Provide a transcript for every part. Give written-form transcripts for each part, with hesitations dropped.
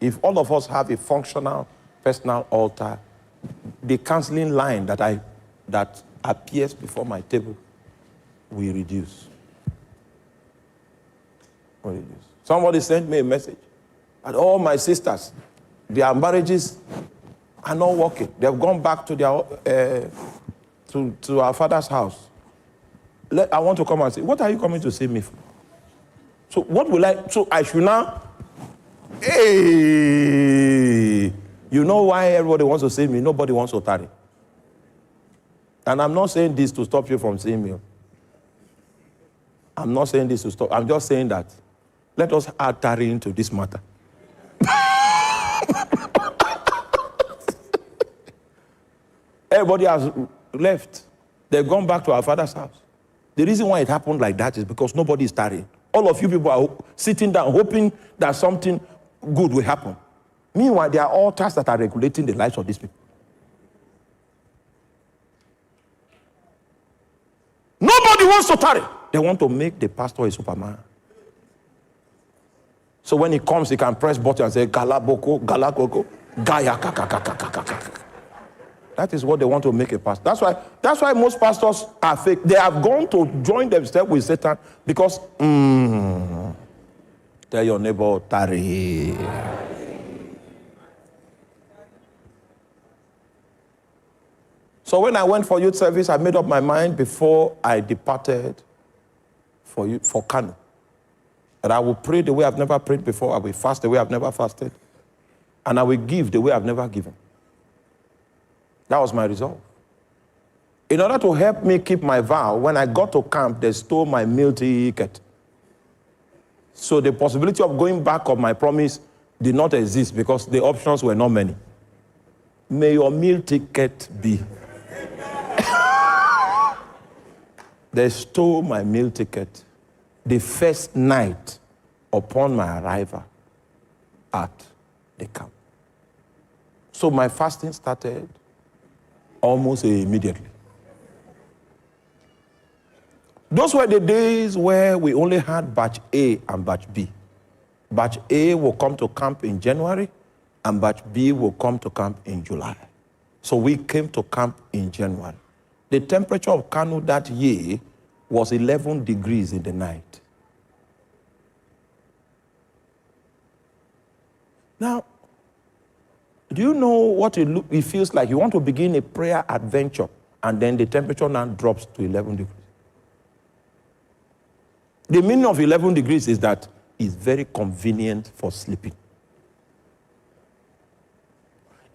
If all of us have a functional personal altar, the counseling line that appears before my table will reduce. Somebody sent me a message that all my sisters, their marriages are not working. They've gone back to their to our father's house. I want to come and say, what are you coming to see me for? So what will I? So I should now. Hey, you know why everybody wants to see me? Nobody wants to tarry. And I'm not saying this to stop you from seeing me. I'm not saying this to stop. I'm just saying that let us add tarrying to this matter. Everybody has left. They've gone back to our father's house. The reason why it happened like that is because nobody is tarrying. All of you people are sitting down hoping that something good will happen. Meanwhile, there are altars that are regulating the lives of these people. Nobody wants to tarry. They want to make the pastor a Superman. So when he comes, he can press button and say, Galaboko, Galakoko, Gaya, Kakakakakakaka. That is what they want to make a pastor. That's why most pastors are fake. They have gone to join themselves with Satan because, tell your neighbor, tarry. So when I went for youth service, I made up my mind before I departed for Kano. And I will pray the way I've never prayed before. I will fast the way I've never fasted. And I will give the way I've never given. That was my resolve. In order to help me keep my vow, when I got to camp, they stole my meal ticket. So the possibility of going back on my promise did not exist because the options were not many. May your meal ticket be. They stole my meal ticket the first night upon my arrival at the camp. So my fasting started almost immediately. Those were the days where we only had batch A and batch B. Batch A will come to camp in January, and batch B will come to camp in July. So we came to camp in January. The temperature of Kano that year was 11 degrees in the night. Now, do you know what it feels like? You want to begin a prayer adventure, and then the temperature now drops to 11 degrees. The meaning of 11 degrees is that it's very convenient for sleeping.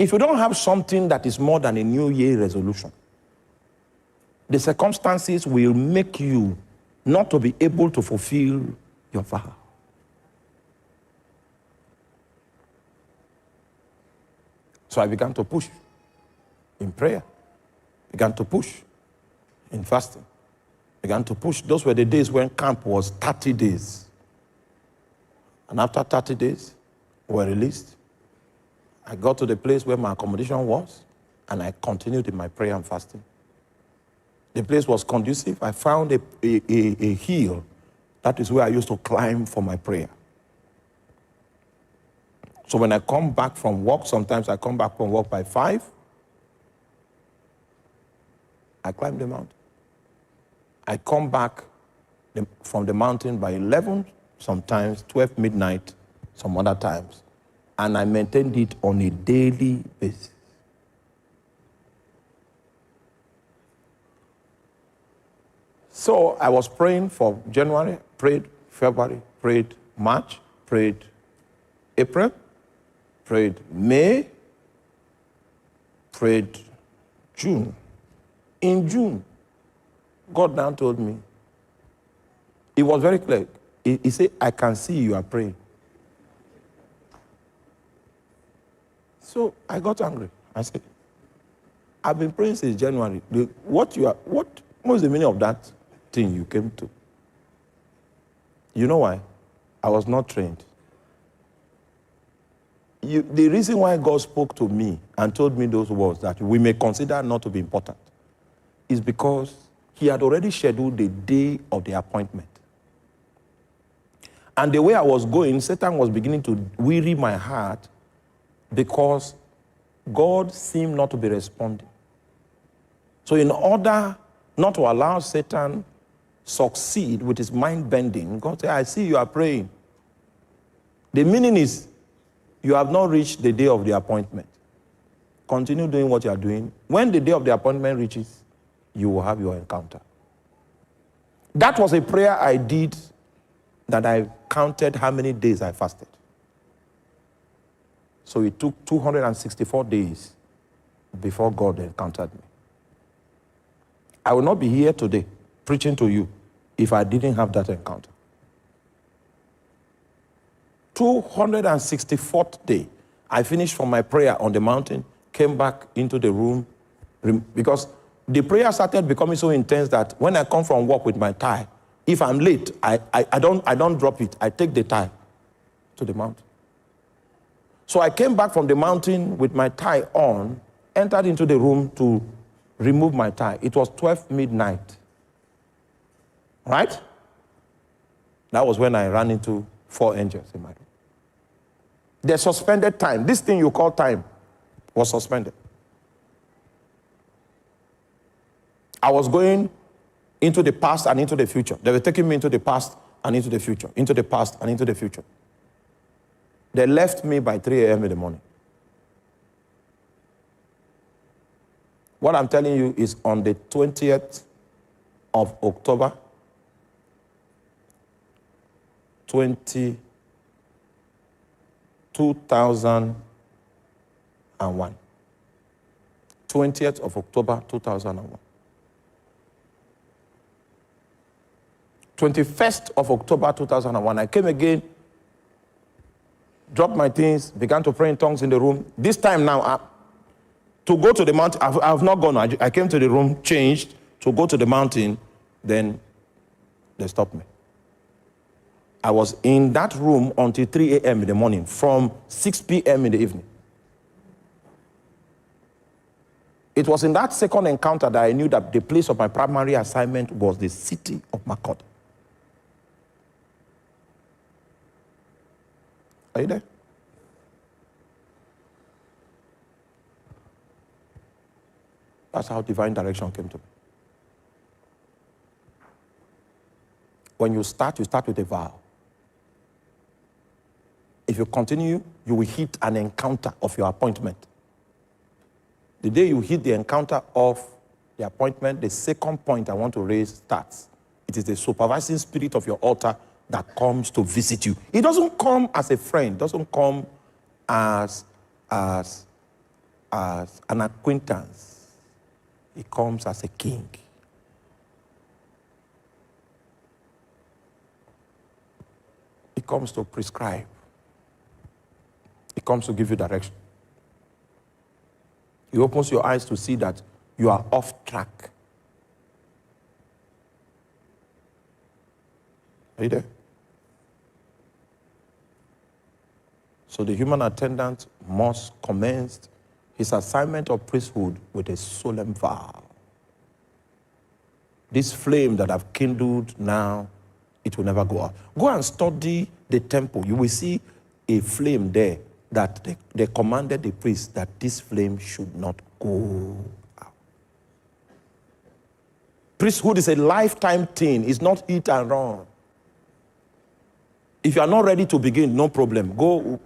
If you don't have something that is more than a New Year resolution, the circumstances will make you not to be able to fulfill your vow. So I began to push in prayer, began to push in fasting, began to push. Those were the days when camp was 30 days. And after 30 days, we were released. I got to the place where my accommodation was, and I continued in my prayer and fasting. The place was conducive. I found a hill. That is where I used to climb for my prayer. So when I come back from work, sometimes I come back from work by 5, I climb the mountain. I come back from the mountain by 11, sometimes 12 midnight, some other times. And I maintained it on a daily basis. So I was praying for January, prayed February, prayed March, prayed April, prayed May, prayed June. In June, God now told me, it was very clear. He said, I can see you are praying. So I got angry. I said, I've been praying since January. What was the meaning of that thing you came to? You know why? I was not trained. The reason why God spoke to me and told me those words that we may consider not to be important is because he had already scheduled the day of the appointment. And the way I was going, Satan was beginning to weary my heart because God seemed not to be responding. So in order not to allow Satan succeed with his mind bending, God said, I see you are praying. The meaning is, you have not reached the day of the appointment. Continue doing what you are doing. When the day of the appointment reaches, you will have your encounter. That was a prayer I did that I counted how many days I fasted. So it took 264 days before God encountered me. I will not be here today preaching to you if I didn't have that encounter. 264th day, I finished from my prayer on the mountain, came back into the room, because the prayer started becoming so intense that when I come from work with my tie, if I'm late, I don't drop it. I take the tie to the mountain. So I came back from the mountain with my tie on, entered into the room to remove my tie. It was 12 midnight. Right? That was when I ran into 4 angels in my room. The suspended time, this thing you call time, was suspended. I was going into the past and into the future. They were taking me into the past and into the future, into the past and into the future. They left me by 3 a.m. in the morning. What I'm telling you is on the 20th of October, 2001. 20th of October, 2001. 21st of October, 2001, I came again, dropped my things, began to pray in tongues in the room. This time now, to go to the mountain, I have not gone. I came to the room, changed, to go to the mountain, then they stopped me. I was in that room until 3 a.m. in the morning, from 6 p.m. in the evening. It was in that second encounter that I knew that the place of my primary assignment was the city of Makurdi. Are you there? That's how divine direction came to me. When you start with a vow. If you continue, you will hit an encounter of your appointment. The day you hit the encounter of the appointment, the second point I want to raise starts. It is the supervising spirit of your altar that comes to visit you. It doesn't come as a friend, doesn't come as an acquaintance. It comes as a king. It comes to prescribe. It comes to give you direction. He opens your eyes to see that you are off track. Are you there? So the human attendant must commence his assignment of priesthood with a solemn vow. This flame that I've kindled now, it will never go out. Go and study the temple. You will see a flame there that they commanded the priest that this flame should not go out. Priesthood is a lifetime thing. It's not hit and run. If you are not ready to begin, no problem. Go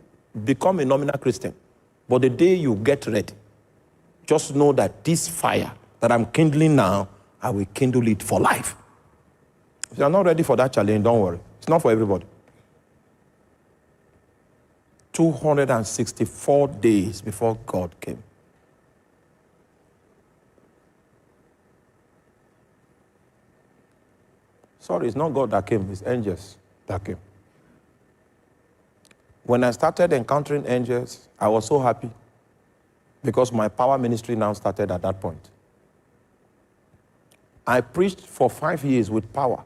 become a nominal Christian. But the day you get ready, just know that this fire that I'm kindling now, I will kindle it for life. If you are not ready for that challenge, don't worry. It's not for everybody. 264 days before God came. Sorry, it's not God that came, it's angels that came. When I started encountering angels, I was so happy because my power ministry now started at that point. I preached for 5 years with power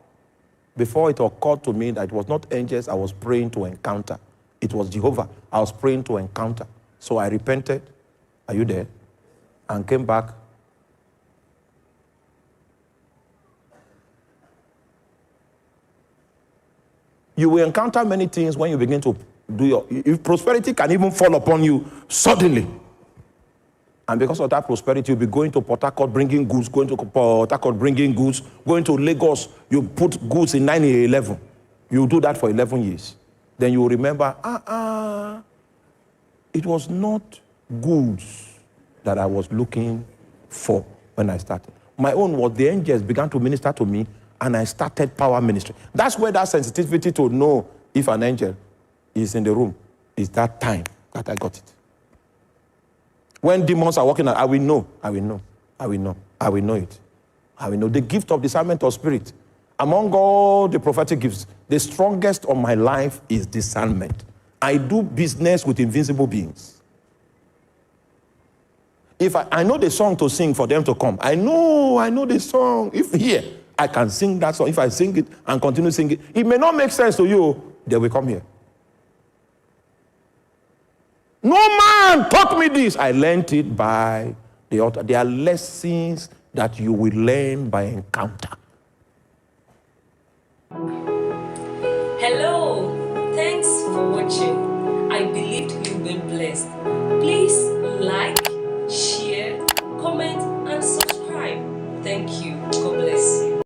before it occurred to me that it was not angels I was praying to encounter. It was Jehovah I was praying to encounter. So I repented. Are you there? And came back. You will encounter many things when you begin to if prosperity can even fall upon you suddenly, and because of that prosperity, you'll be going to Port Harcourt bringing goods, going to Port Harcourt bringing goods, going to Lagos, you put goods in 911. You do that for 11 years. Then you will remember, it was not goods that I was looking for when I started. My own was the angels began to minister to me, and I started power ministry. That's where that sensitivity to know if an angel is in the room is that time that I got it. When demons are walking, I will know it. I will know. The gift of discernment of spirit. Among all the prophetic gifts, the strongest of my life is discernment. I do business with invisible beings. If I know the song to sing for them to come, I know the song. If here, I can sing that song. If I sing it and continue singing it may not make sense to you, they will come here. No man taught me this. I learned it by the altar. There are lessons that you will learn by encounter. Hello, thanks for watching. I believed you've been blessed. Please